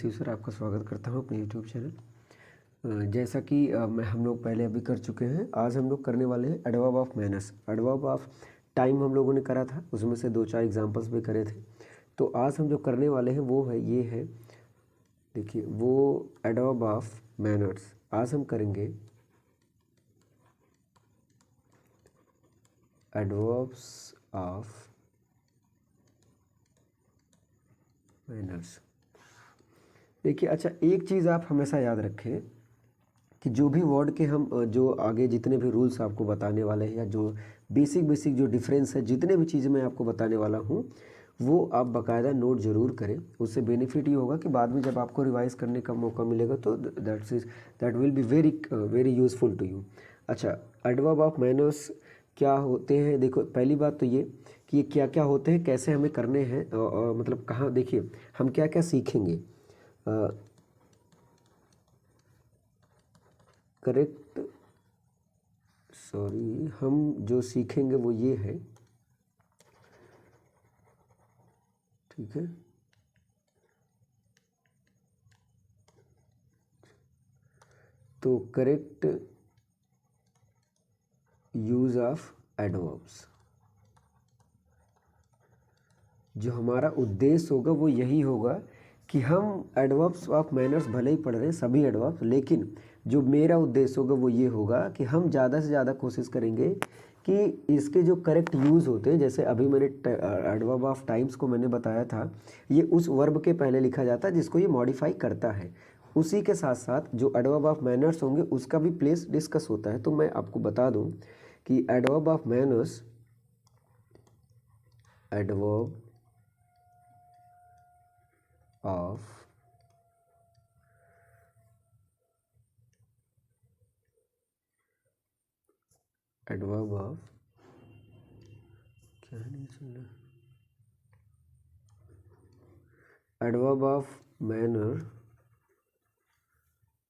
Shiv sir, आपका स्वागत करता हूँ अपने यूट्यूब चैनल। जैसा कि हम लोग पहले अभी कर चुके हैं, आज हम लोग करने वाले हैं adverb of manners. Adverb of time हम लोगों ने करा था, उसमें से 2-4 एग्जांपल्स भी करे थे। तो आज हम जो करने वाले हैं वो है ये है, देखिए वो एडवर्ब ऑफ मैनर्स। आज हम करेंगे एडवर्ब्स ऑफ मैनर्स। देखिए अच्छा, एक चीज़ आप हमेशा याद रखें कि जो भी वर्ड के हम जो आगे जितने भी रूल्स आपको बताने वाले हैं, या जो बेसिक जो डिफरेंस है, जितने भी चीज़ें मैं आपको बताने वाला हूँ, वो आप बाकायदा नोट ज़रूर करें। उससे बेनिफिट ये होगा कि बाद में जब आपको रिवाइज़ करने का मौका मिलेगा तो that will be very useful to you. अच्छा, एडवर्ब ऑफ मैनर्स क्या होते हैं? देखो, पहली बात तो ये कि ये क्या क्या होते हैं, कैसे हमें करने हैं, मतलब कहाँ, देखिए हम क्या क्या सीखेंगे। करेक्ट, सॉरी, हम जो सीखेंगे वो ये है, ठीक है। तो करेक्ट यूज ऑफ एडवर्ब्स, जो हमारा उद्देश्य होगा वो यही होगा कि हम एडवर्ब्स ऑफ मैनर्स भले ही पढ़ रहे हैं सभी एडवर्ब्स, लेकिन जो मेरा उद्देश्य होगा वो ये होगा कि हम ज़्यादा से ज़्यादा कोशिश करेंगे कि इसके जो करेक्ट यूज़ होते हैं, जैसे अभी मैंने एडवर्ब ऑफ टाइम्स को मैंने बताया था, ये उस वर्ब के पहले लिखा जाता है जिसको ये मॉडिफाई करता है। उसी के साथ साथ जो एडवर्ब ऑफ मैनर्स होंगे उसका भी प्लेस डिस्कस होता है। तो मैं आपको बता दूं कि adverb of manners, adverb of adverb of क्या नहीं सुन रहा, एडवर्ब ऑफ मैनर,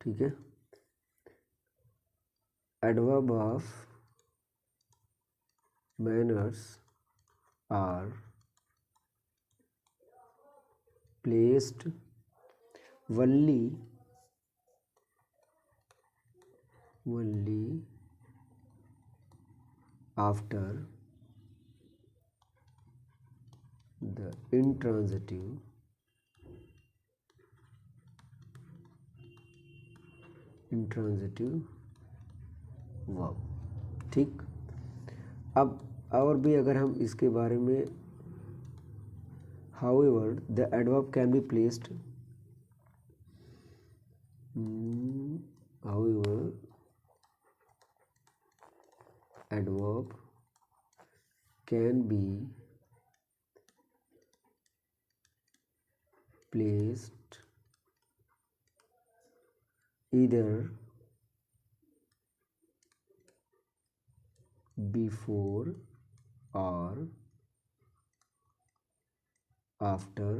ठीक है। Adverb of manners are placed only after the intransitive verb, ठीक। अब और भी अगर हम इसके बारे में, however the adverb can be placed, however adverb can be placed either before or after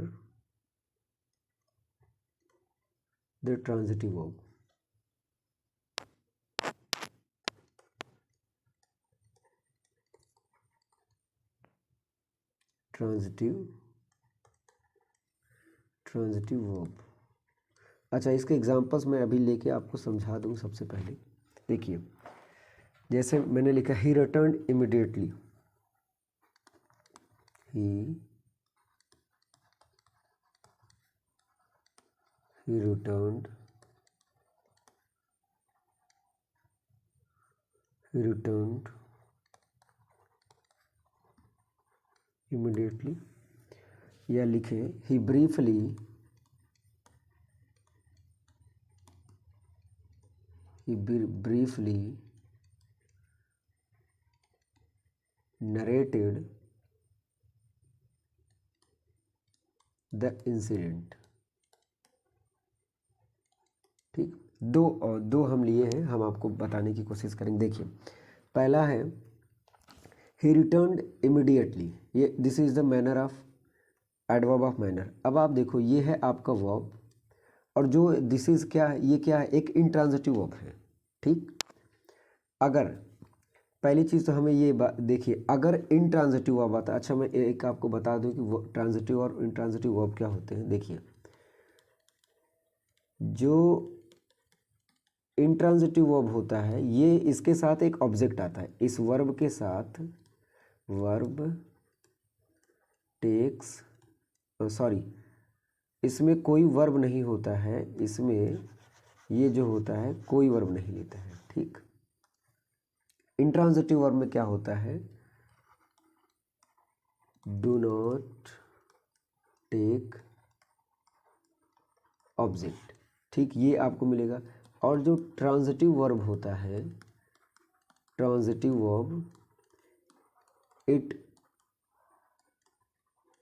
the transitive verb। Transitive verb. अच्छा, इसके एग्जांपल्स मैं अभी लेके आपको समझा दूँ। सबसे पहले देखिए, जैसे मैंने लिखा ही रिटर्न इमिडिएटली, ही रिटर्न इमिडिएटली, या लिखे ही ब्रीफली narrated द इंसिडेंट, ठीक। दो हम लिए हैं, हम आपको बताने की कोशिश करेंगे। देखिए, पहला है ही रिटर्न्ड इमिडिएटली, ये this is the manner of adverb of manner. अब आप देखो, ये है आपका वर्ब, और जो दिस इज क्या है, ये क्या है, एक इंट्रांजिटिव वर्ब है, ठीक। अगर पहली चीज़ तो हमें ये देखिए, अगर इंट्रांजिटिव वर्ब आता है, अच्छा मैं एक आपको बता दूं कि ट्रांजिटिव और इंट्रांजिटिव वर्ब क्या होते हैं। देखिए, जो इंट्रांजिटिव वर्ब होता है ये इसके साथ एक ऑब्जेक्ट आता है, इस वर्ब के साथ वर्ब टेक्स सॉरी इसमें कोई वर्ब नहीं होता है, इसमें ये जो होता है कोई वर्ब नहीं लेता है। ठीक, इंट्रांजिटिव वर्ब में क्या होता है, डू नॉट टेक ऑब्जेक्ट। ठीक, ये आपको मिलेगा। और जो ट्रांजिटिव वर्ब होता है, transitive verb it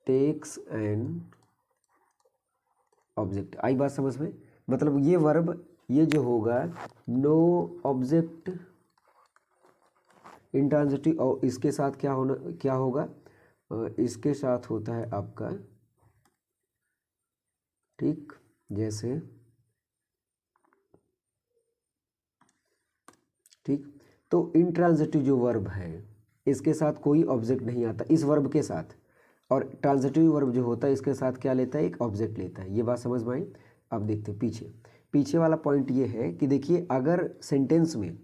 takes an object. आई बात समझ में? मतलब ये वर्ब ये जो होगा नो ऑब्जेक्ट इंट्रांजिटिव, और इसके साथ क्या होगा, इसके साथ होता है आपका, ठीक, जैसे ठीक, तो इंट्रांजिटिव जो वर्ब है इसके साथ कोई ऑब्जेक्ट नहीं आता इस वर्ब के साथ, और ट्रांजिटिव वर्ब जो होता है इसके साथ क्या लेता है, एक ऑब्जेक्ट लेता है। ये बात समझ में आई? अब देखते हैं पीछे वाला पॉइंट ये है कि देखिए अगर सेंटेंस में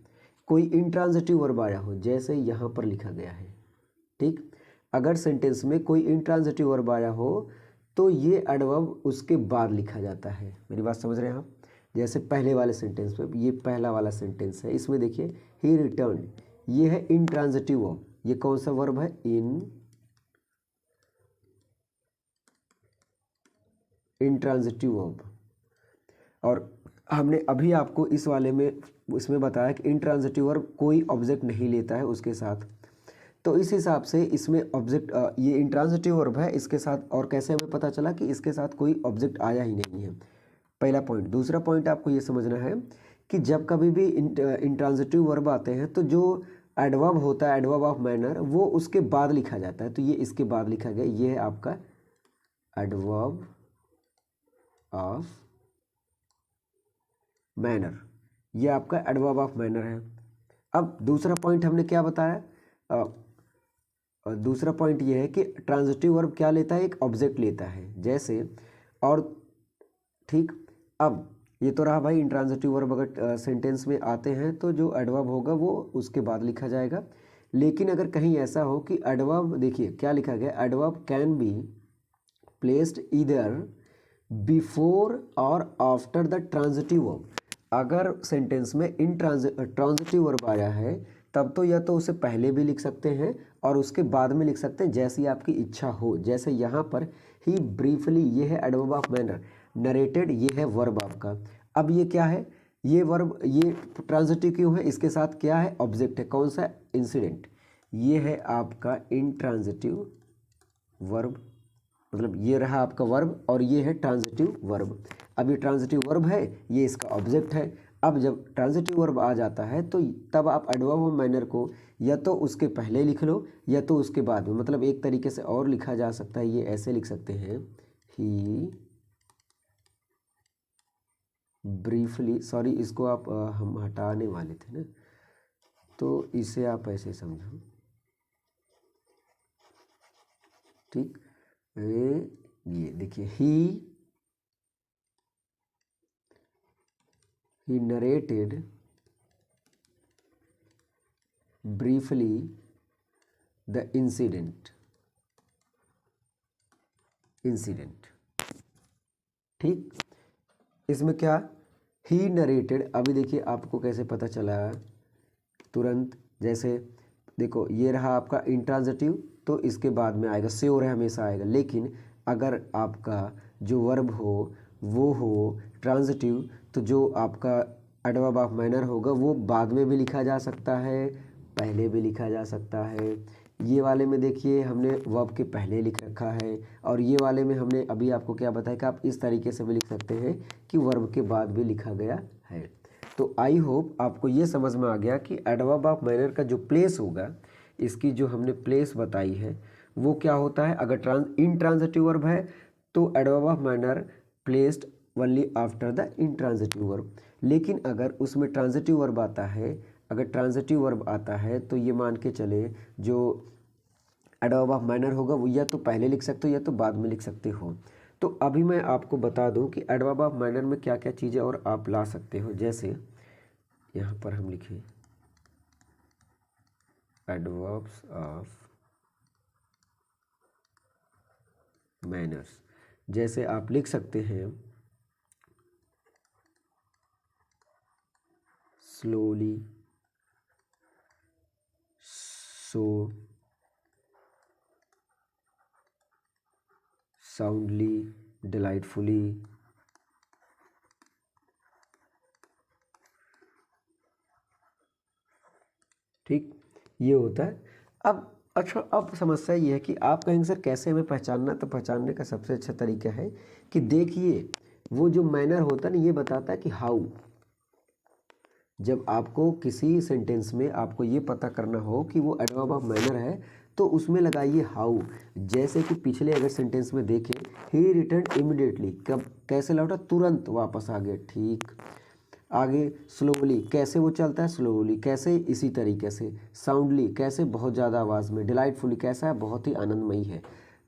कोई इंट्रांजिटिव वर्ब आया हो, जैसे यहाँ पर लिखा गया है, ठीक, अगर सेंटेंस में कोई इंट्रांजिटिव वर्ब आया हो तो ये एडवर्ब उसके बाद लिखा जाता है। मेरी बात समझ रहे हैं आप? जैसे पहले वाले सेंटेंस में, ये पहला वाला सेंटेंस है, इसमें देखिए ही रिटर्न, ये है इंट्रांजिटिव वर्ब। ये कौन सा वर्ब है, इंट्रांजिटिव वर्ब। और हमने अभी आपको इस वाले में इसमें बताया कि इंट्रांजिटिव वर्ब कोई ऑब्जेक्ट नहीं लेता है उसके साथ, तो इस हिसाब से इसमें ऑब्जेक्ट ये इंट्रांजिटिव वर्ब है इसके साथ, और कैसे हमें पता चला कि इसके साथ कोई ऑब्जेक्ट आया ही नहीं है, पहला पॉइंट। दूसरा पॉइंट आपको ये समझना है कि जब कभी भी इंट्रांजिटिव वर्ब आते हैं तो जो एडवर्ब होता है, एडवर्ब ऑफ मैनर, वो उसके बाद लिखा जाता है। तो ये इसके बाद लिखा गया, ये है आपका एडवर्ब ऑफ मैनर, ये आपका एडवर्ब ऑफ मैनर है। अब दूसरा पॉइंट हमने क्या बताया, दूसरा पॉइंट ये है कि ट्रांजिटिव वर्ब क्या लेता है, एक ऑब्जेक्ट लेता है, जैसे, और ठीक, अब ये तो रहा भाई इंट्रांजिटिव वर्ब अगर सेंटेंस में आते हैं तो जो एडवर्ब होगा वो उसके बाद लिखा जाएगा। लेकिन अगर कहीं ऐसा हो कि एडवर्ब, देखिए क्या लिखा गया, adverb can be placed either before और आफ्टर द ट्रांजिटिव वर्ब। अगर सेंटेंस में ट्रांजिटिव वर्ब आया है तब तो या तो उसे पहले भी लिख सकते हैं और उसके बाद में लिख सकते हैं, जैसी आपकी इच्छा हो। जैसे यहाँ पर ही ब्रीफली, ये है एडवर्ब ऑफ मैनर, नरेटेड ये है वर्ब आपका। अब ये क्या है, ये वर्ब, ये ट्रांजिटिव क्यों है, इसके साथ क्या है, ऑब्जेक्ट है, कौन सा, इंसिडेंट। ये है आपका इंट्रांजिटिव वर्ब, मतलब ये रहा आपका वर्ब और ये है ट्रांजिटिव वर्ब। अब ये ट्रांजिटिव वर्ब है, ये इसका ऑब्जेक्ट है। अब जब ट्रांजिटिव वर्ब आ जाता है तो तब आप एडवर्ब ऑफ मैनर को या तो उसके पहले लिख लो या तो उसके बाद में, मतलब एक तरीके से और लिखा जा सकता है, ये ऐसे लिख सकते हैं, ही ब्रीफली, सॉरी इसको आप हम हटाने वाले थे ना, तो इसे आप ऐसे समझो, ठीक, ये देखिए ही narrated briefly the incident, ठीक। इसमें क्या, ही नरेटेड, अभी देखिए आपको कैसे पता चला तुरंत, जैसे देखो ये रहा आपका इंट्रांजिटिव तो इसके बाद में आएगा, श्योर है हमेशा आएगा। लेकिन अगर आपका जो वर्ब हो वो हो ट्रांजिटिव तो जो आपका एडवर्ब ऑफ मैनर होगा वो बाद में भी लिखा जा सकता है, पहले भी लिखा जा सकता है। ये वाले में देखिए हमने वर्ब के पहले लिख रखा है, और ये वाले में हमने अभी आपको क्या बताया कि आप इस तरीके से भी लिख सकते हैं कि वर्ब के बाद भी लिखा गया है। तो आई होप आपको ये समझ में आ गया कि एडवर्ब ऑफ मैनर का जो प्लेस होगा, इसकी जो हमने प्लेस बताई है वो क्या होता है। अगर इंट्रांजिटिव वर्ब है तो adverb of manner placed only after the intransitive verb. लेकिन अगर उसमें ट्रांजिटिव वर्ब आता है, अगर ट्रांजिटिव वर्ब आता है तो ये मान के चले जो एडवर्ब ऑफ मैनर होगा वो या तो पहले लिख सकते हो या तो बाद में लिख सकते हो। तो अभी मैं आपको बता दूं कि एडवर्ब ऑफ मैनर में क्या क्या चीज़ें और आप ला सकते हो। जैसे यहाँ पर हम लिखें एडवर्ब्स ऑफ मैनर्स, जैसे आप लिख सकते हैं स्लोली, सो, साउंडली, डिलाइटफुली, ठीक, ये होता है। अब अच्छा, अब समस्या ये है कि आप कहेंगे सर कैसे हमें पहचानना, तो पहचानने का सबसे अच्छा तरीका है कि देखिए वो जो मैनर होता है ना, ये बताता है कि हाउ। जब आपको किसी सेंटेंस में आपको ये पता करना हो कि वो एडवर्ब ऑफ मैनर है, तो उसमें लगाइए हाउ। जैसे कि पिछले अगर सेंटेंस में देखें, ही रिटर्न इमिडिएटली, कब कैसे लौटा, तुरंत वापस आ गया, ठीक। आगे स्लोली, कैसे वो चलता है, स्लोली, कैसे इसी तरीके से। साउंडली, कैसे बहुत ज़्यादा आवाज़ में। डिलाइटफुली, कैसा है, बहुत ही आनंदमयी है।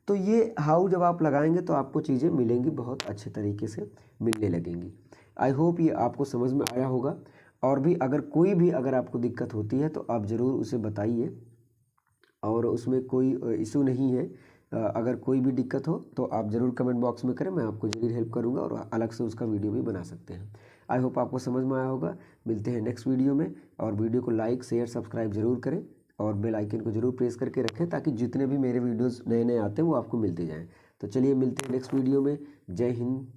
तो ये हाउ जब आप लगाएंगे तो आपको चीज़ें मिलेंगी, बहुत अच्छे तरीके से मिलने लगेंगी। आई होप ये आपको समझ में आया होगा। और भी अगर आपको दिक्कत होती है तो आप ज़रूर उसे बताइए, और उसमें कोई इशू नहीं है। अगर कोई भी दिक्कत हो तो आप ज़रूर कमेंट बॉक्स में करें, मैं आपको ज़रूर हेल्प करूंगा, और अलग से उसका वीडियो भी बना सकते हैं। आई होप आपको समझ में आया होगा। मिलते हैं नेक्स्ट वीडियो में, और वीडियो को लाइक शेयर सब्सक्राइब ज़रूर करें, और बेल आइकन को ज़रूर प्रेस करके रखें, ताकि जितने भी मेरे वीडियोज़ नए नए आते हैं वो आपको मिलते जाएँ। तो चलिए मिलते हैं नेक्स्ट वीडियो में। जय हिंद,